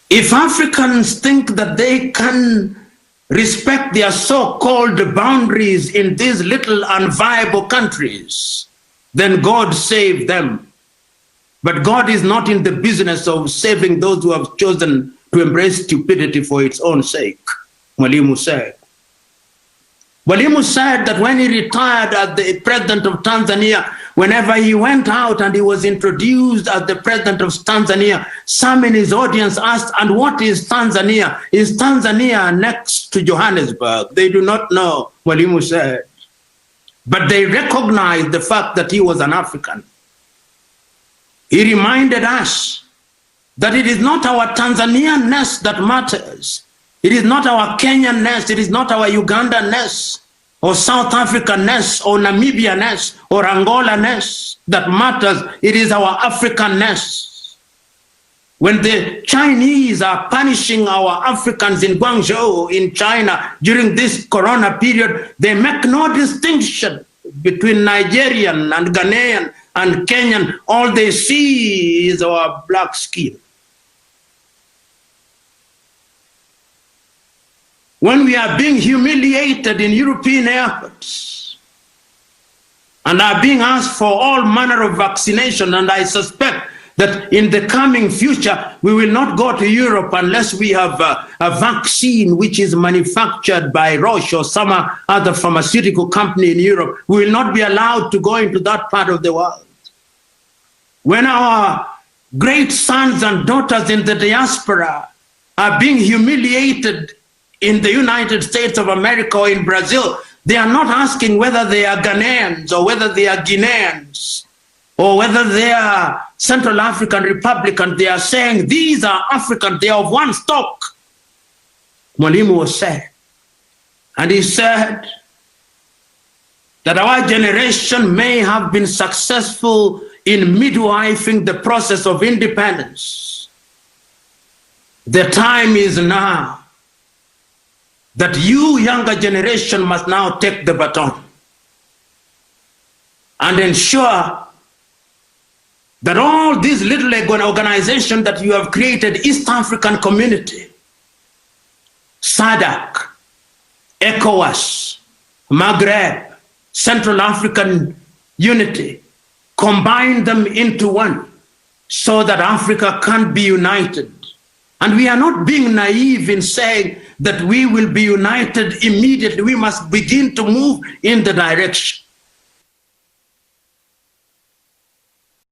If Africans think that they can respect their so-called boundaries in these little unviable countries, then God save them. But God is not in the business of saving those who have chosen to embrace stupidity for its own sake, Mwalimu said. Mwalimu said that when he retired as the president of Tanzania, whenever he went out and he was introduced as the president of Tanzania, some in his audience asked, and what is Tanzania? Is Tanzania next to Johannesburg? They do not know, Mwalimu said. But they recognized the fact that he was an African. He reminded us that it is not our Tanzanian-ness that matters. It is not our Kenyan-ness, it is not our Ugandan-ness, or South African-ness, or Namibian-ness, or Angola-ness that matters. It is our African-ness. When the Chinese are punishing our Africans in Guangzhou, in China, during this corona period, they make no distinction between Nigerian and Ghanaian and Kenyan. All they see is our black skin. When we are being humiliated in European airports and are being asked for all manner of vaccination, and I suspect that in the coming future, we will not go to Europe unless we have a vaccine which is manufactured by Roche or some other pharmaceutical company in Europe. We will not be allowed to go into that part of the world. When our great sons and daughters in the diaspora are being humiliated in the United States of America or in Brazil, they are not asking whether they are Ghanaians or whether they are Guineans or whether they are Central African Republicans. They are saying these are Africans, they are of one stock. Mwalimu was said. And he said that our generation may have been successful in midwifing the process of independence. The time is now that you, younger generation, must now take the baton and ensure that all these little organizations that you have created, East African Community, SADC, ECOWAS, Maghreb, Central African Unity, combine them into one so that Africa can be united. And we are not being naive in saying that we will be united immediately. We must begin to move in the direction.